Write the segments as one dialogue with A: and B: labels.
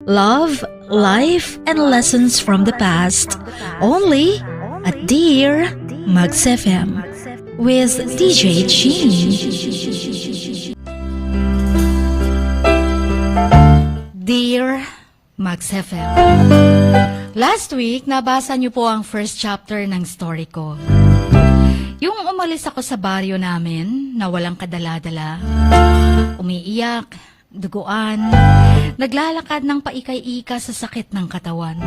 A: love, life, and lessons from the past. Only at Dear Mags FM with DJ Chin. Dear Mags FM. Last week, nabasa niyo po ang first chapter ng story ko. Yung umalis ako sa baryo namin na walang kadala-dala, umiiyak, duguan, naglalakad ng paikay-ika sa sakit ng katawan.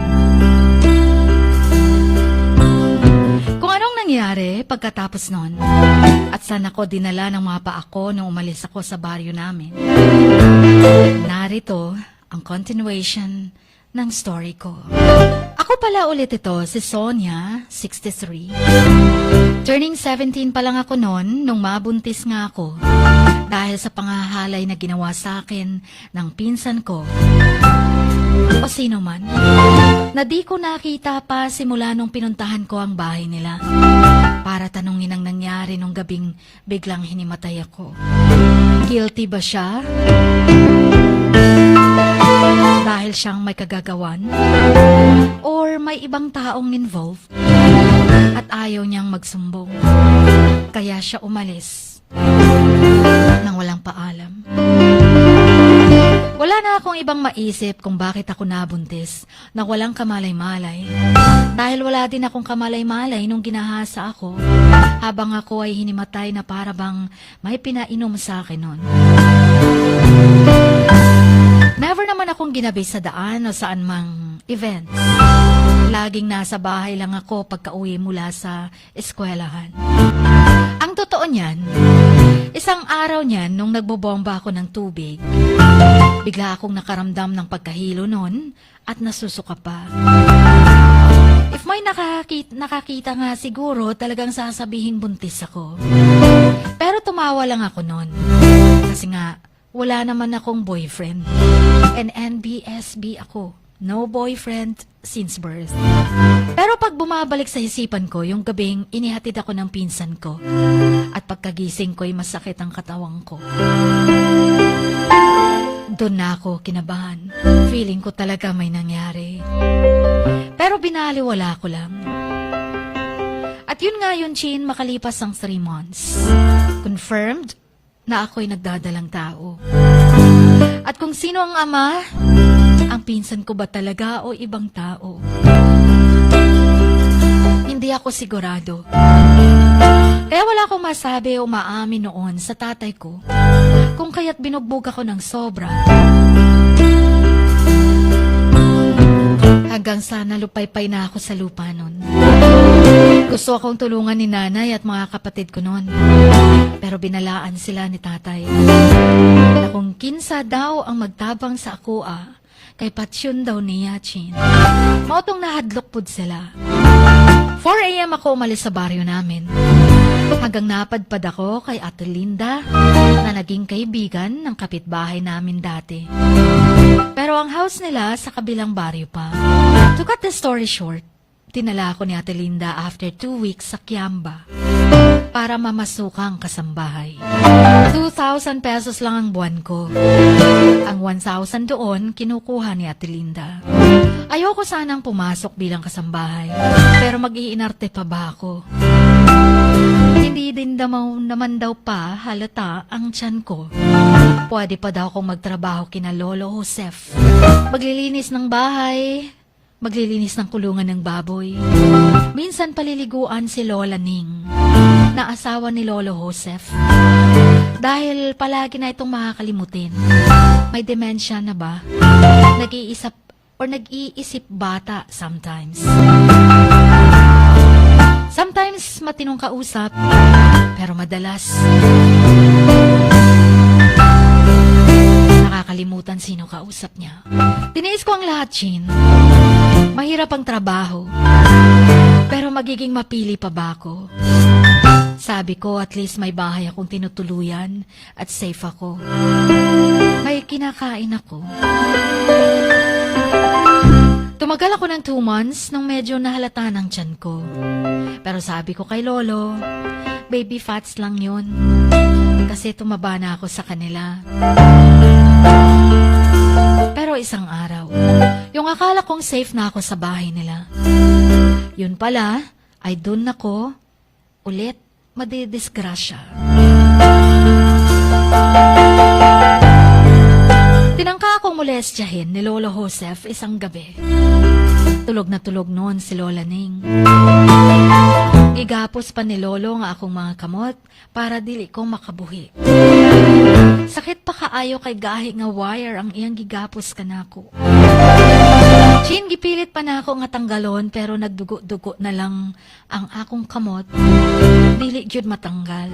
A: Kung anong nangyari pagkatapos nun, at saan ako dinala ng mga paa ko nung umalis ako sa baryo namin, narito ang continuation ng story ko. Ako pala ulit ito, si Sonia, 63. Turning 17 pa lang ako noon nung mabuntis nga ako dahil sa pangahalay na ginawa sa akin ng pinsan ko o sino man na di ko nakita pa simula nung pinuntahan ko ang bahay nila para tanungin ang nangyari nung gabing biglang hinimatay ako. Guilty ba siya? Dahil siyang may kagagawan? Or may ibang taong involved at ayaw niyang magsumbong? Kaya siya umalis nang walang paalam. Wala na akong ibang maisip kung bakit ako nabuntis na walang kamalay-malay. Dahil wala din akong kamalay-malay nung ginahasa ako habang ako ay hinimatay na para bang may pinainom sa akin nun. Never naman akong ginabi sa daan o saan mang events. Laging nasa bahay lang ako pagka-uwi mula sa eskwelahan. Ang totoo niyan, isang araw niyan nung nagbobomba ako ng tubig, bigla akong nakaramdam ng pagkahilo nun at nasusuka pa. If may nakakita nga siguro, talagang sasabihin buntis ako. Pero tumawa lang ako nun. Kasi nga, wala naman akong boyfriend. And NBSB ako. No boyfriend since birth. Pero pag bumabalik sa isipan ko, yung gabing inihatid ako ng pinsan ko. At pagkagising ko'y masakit ang katawang ko. Doon na ako kinabahan. Feeling ko talaga may nangyari. Pero binaliwala ko lang. At yun nga yun, Chin, makalipas ang 3 months. Confirmed na ako'y nagdadalang tao. At kung sino ang ama, ang pinsan ko ba talaga o ibang tao? Hindi ako sigurado. Kaya wala akong masabi o maamin noon sa tatay ko kung kaya't binugbog ako ng sobra. Hanggang sa nalupaypay na ako sa lupa nun. Gusto akong tulungan ni nanay at mga kapatid ko nun. Pero binalaan sila ni tatay na kung kinsa daw ang magtabang sa akua, kay patsyon daw niya, Chin. Mautong nahadlok pud sila. 4 a.m. ako umalis sa baryo namin. Hanggang napadpad ako kay Ate Linda na naging kaibigan ng kapitbahay namin dati. Pero ang house nila sa kabilang baryo pa. To cut the story short, tinala ako ni Ate Linda after 2 weeks sa Kiamba para mamasukang kasambahay. 2,000 pesos lang ang buwan ko. Ang 1,000 doon, kinukuha ni Ate Linda. Ayoko sanang pumasok bilang kasambahay, pero mag-iinarte pa ba ako? Hindi din naman daw pa halata ang tiyan ko. Pwede pa daw akong magtrabaho kina Lolo Josef. Maglilinis ng bahay, maglilinis ng kulungan ng baboy. Minsan paliliguan si Lola Ning, na asawa ni Lolo Josef. Dahil palagi na itong makakalimutin. May dementia na ba? Nag-iisip bata sometimes. Sometimes matinong kausap, pero madalas nakakalimutan sino kausap niya. Tiniis ko ang lahat, Chin. Mahirap ang trabaho, pero magiging mapili pa ba ako? Sabi ko, at least may bahay akong tinutuluyan at safe ako. May kinakain ako. Tumagal ako ng 2 months nung medyo nahalata ng tiyan ko. Pero sabi ko kay Lolo, baby fats lang yun. Kasi tumaba na ako sa kanila. Pero isang araw, Yung akala kong safe na ako sa bahay nila. Yun pala, ay dun ako ulit madidisgrasya. Tinangka akong molestyahin ni Lolo Joseph isang gabi. Tulog na tulog noon si Lola Ning. Igapos pa ni Lolo nga akong mga kamot para dili ko makabuhi. Sakit pa kaayo kay gahi nga wire ang iyang gigapos kanako. Chin, gipilit pa na ako nga tanggalon pero nagdugo-dugo na lang ang akong kamot. Dili gyud matanggal.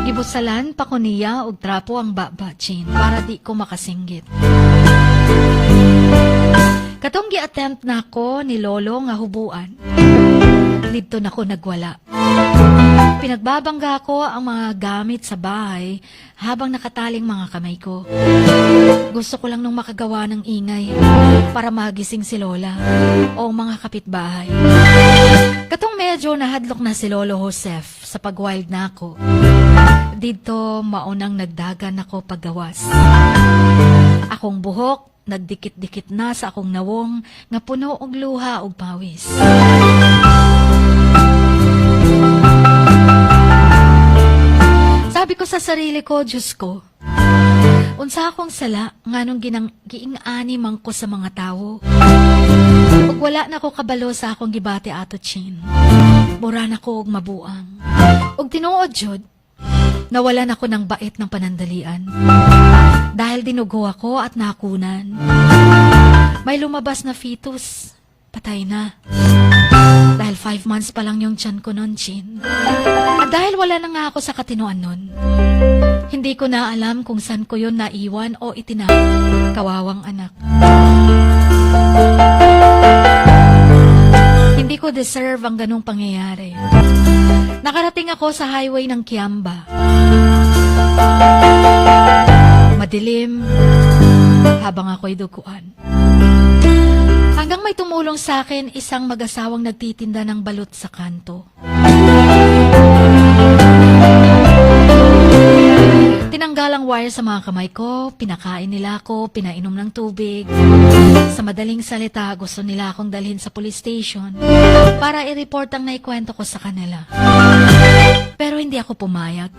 A: Gibusalan pa ko niya og trapo ang baba, Chin, para di ko makasinggit. Katong gi-attempt na ako ni Lolo nga hubuan. Dito na ko nagwala. Pinagbabangga ko ang mga gamit sa bahay habang nakataling mga kamay ko. Gusto ko lang nung makagawa ng ingay para magising si Lola o mga kapitbahay. Katong medyo nahadlok na si Lolo Joseph sa pag-wild na ako. Dito maunang nagdagan ako paggawas. Akong buhok nagdikit-dikit na sa akong nawong nga puno og luha og pawis. Sabi ko sa sarili ko, Diyos ko, unsa akong sala nga nung giing-ani man ko sa mga tao. Ug wala na ko kabalo sa akong gibati ato, Chin. Mura na ko og mabuang. Ug tinuod jud, nawalan ako ng bait ng panandalian. Dahil dinugo ako at nakunan. May lumabas na fetus. Patay na. Dahil 5 months pa lang yung tiyan ko nun, Chin. At dahil wala na nga ako sa katinoan nun, hindi ko na alam kung saan ko yun naiwan o itinapon. Kawawang anak. Hindi ko deserve ang ganung pangyayari. Nakarating ako sa highway ng Kiamba. Madilim habang ako'y duguan. Hanggang may tumulong sa akin isang mag-asawang nagtitinda ng balut sa kanto. Tinanggal ang wire sa mga kamay ko, pinakain nila ako, pinainom ng tubig. Sa madaling salita, gusto nila akong dalhin sa police station para i-report ang naikwento ko sa kanila. Pero hindi ako pumayag.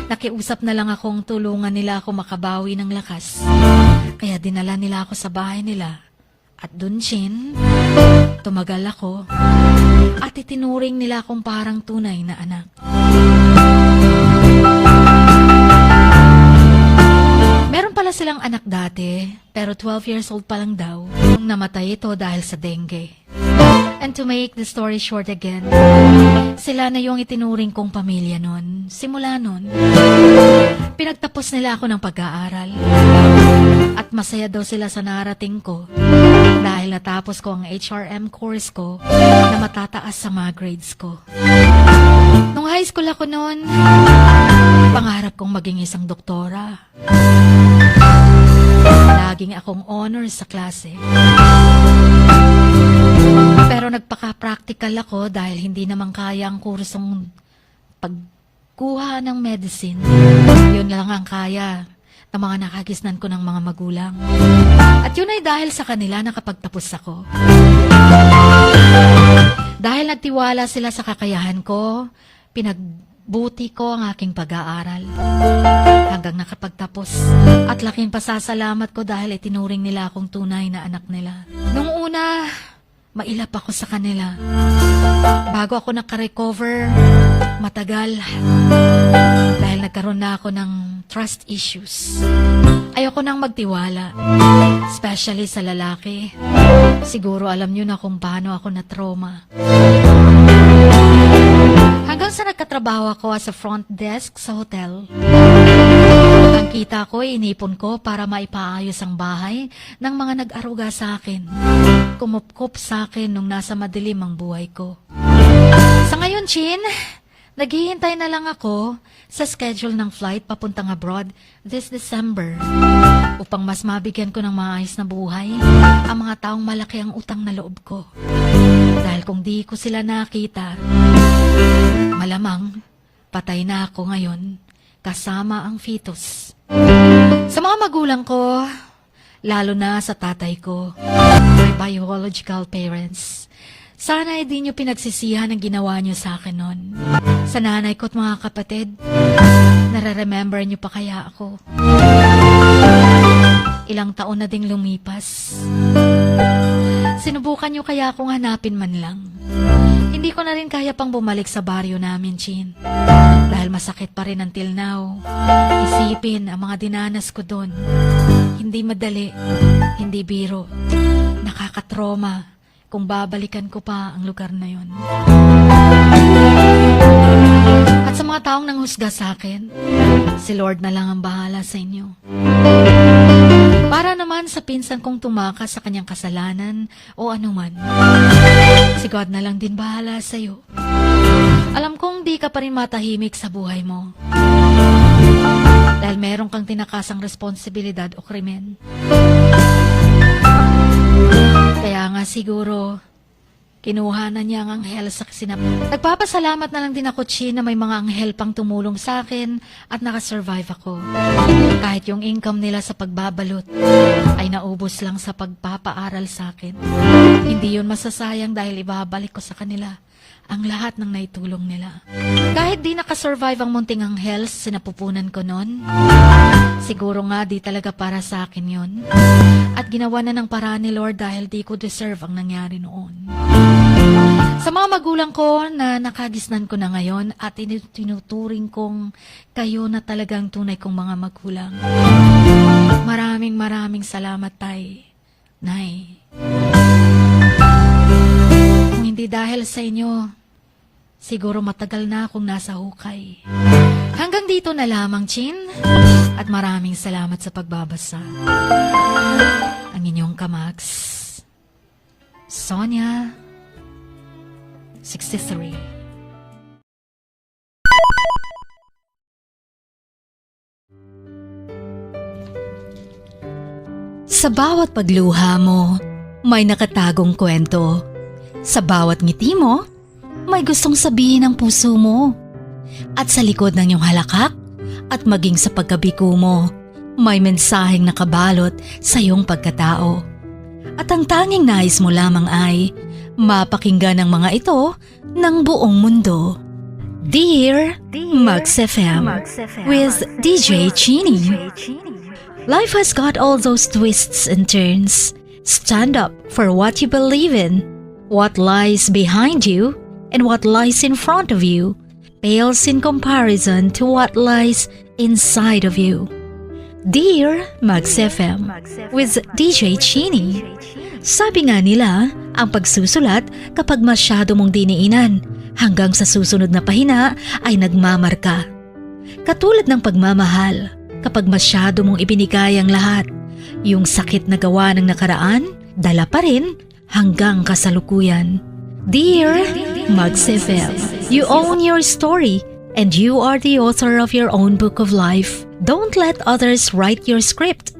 A: Nakiusap na lang akong tulungan nila ako makabawi ng lakas. Kaya dinala nila ako sa bahay nila. At dun, Chin, tumagal ako at itinuring nila akong parang tunay na anak. Meron pala silang anak dati, pero 12 years old pa lang daw nung namatay ito dahil sa dengue. And to make the story short again, sila na yung itinuring kong pamilya nun. Simula nun, pinagtapos nila ako ng pag-aaral. At masaya daw sila sa narating ko dahil natapos ko ang HRM course ko na matataas sa mga grades ko. Nung high school ako noon, pangarap kong maging isang doktora. Laging akong honors sa klase. Pero nagpaka-practical ako dahil hindi naman kaya ang kursong pagkuha ng medicine. Yun lang ang kaya ng mga nakagisnan ko ng mga magulang. At yun ay dahil sa kanila nakapagtapos ako. Dahil nagtiwala sila sa kakayahan ko, pinagbuti ko ang aking pag-aaral. Hanggang nakapagtapos. At laking pasasalamat ko dahil itinuring nila akong tunay na anak nila. Nung una, mailap ako sa kanila. Bago ako nakarecover, matagal. Dahil nagkaroon na ako ng trust issues. Ayoko nang magtiwala. Especially sa lalaki. Siguro alam nyo na kung paano ako na-trauma. Hanggang sa nagkatrabaho ako as a front desk sa hotel. Ang kita ko, inipon ko para maipaayos ang bahay ng mga nag-aruga sa akin. Kumupkup sa akin nung nasa madilim ang buhay ko. Sa ngayon, Chin, naghihintay na lang ako sa schedule ng flight papuntang abroad this December upang mas mabigyan ko ng maayos na buhay ang mga taong malaki ang utang na loob ko. Dahil kung di ko sila nakita, malamang patay na ako ngayon kasama ang fetus. Sa mga magulang ko, lalo na sa tatay ko, my biological parents. Sana di nyo pinagsisihan ang ginawa nyo sa akin nun. Sa nanay ko at mga kapatid, nare-remember nyo pa kaya ako? Ilang taon na ding lumipas. Sinubukan nyo kaya akong hanapin man lang. Hindi ko na rin kaya pang bumalik sa baryo namin, Chin. Dahil masakit pa rin until now. Isipin ang mga dinanas ko doon. Hindi madali, hindi biro. Nakakatroma kung babalikan ko pa ang lugar na yon. At sa mga taong nanghusga sa akin, si Lord na lang ang bahala sa inyo. Para naman sa pinsan kong tumakas sa kanyang kasalanan o anuman, si God na lang din bahala sa iyo. Alam kong di ka pa rin matahimik sa buhay mo. Dahil meron kang tinakasang responsibilidad o krimen. Kaya nga siguro, kinuha na niya ang anghel sa sinap. Nagpapasalamat na lang din ako, Chin, na may mga anghel pang tumulong sa akin at nakasurvive ako. Kahit yung income nila sa pagbabalot ay naubos lang sa pagpapaaral sa akin. Hindi yun masasayang dahil ibabalik ko sa kanila ang lahat ng naitulong nila. Kahit di nakasurvive ang munting anghel sa sinapupunan ko noon, siguro nga di talaga para sa akin yun. At ginawa na ng paraan ni Lord dahil di ko deserve ang nangyari noon. Sa mga magulang ko na nakagisnan ko na ngayon at tinuturing kong kayo na talagang tunay kong mga magulang. Maraming salamat, Tay. Nay. Kung hindi dahil sa inyo, siguro matagal na akong nasa hukay. Hanggang dito na lamang, Chin. At maraming salamat sa pagbabasa. Ang inyong kamags, Sonia, 63. Sa bawat pagluha mo, may nakatagong kwento. Sa bawat ngiti mo, may gustong sabihin ang puso mo. At sa likod ng iyong halakak at maging sa pagkabiko mo, may mensaheng nakabalot sa iyong pagkatao. At ang tanging nais mo lamang ay mapakinggan ang mga ito ng buong mundo. Dear Max FM with DJ Chini. Life has got all those twists and turns. Stand up for what you believe in. What lies behind you and what lies in front of you pales in comparison to what lies inside of you. Dear Max FM with DJ Chini. Sabi nga nila, ang pagsusulat kapag masyado mong diniinan hanggang sa susunod na pahina ay nagmamarka. Katulad ng pagmamahal, kapag masyado mong ibinigay ang lahat, yung sakit na gawa ng nakaraan, dala pa rin hanggang kasalukuyan. Dear Max FM, you own your story and you are the author of your own book of life. Don't let others write your script,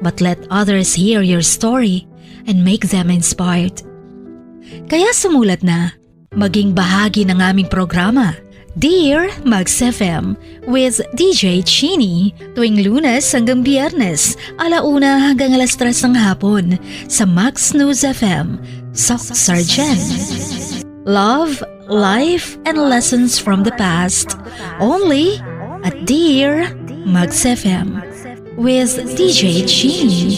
A: but let others hear your story and make them inspired. Kaya sumulat na, maging bahagi ng aming programa, Dear Max FM with DJ Chini, tuwing Lunes hanggang Biyernes, 1:00 hanggang 3:00 ng hapon sa Max News FM, Sok Sargent. Love, life, and lessons from the past, only at Dear Max FM with DJ Chini.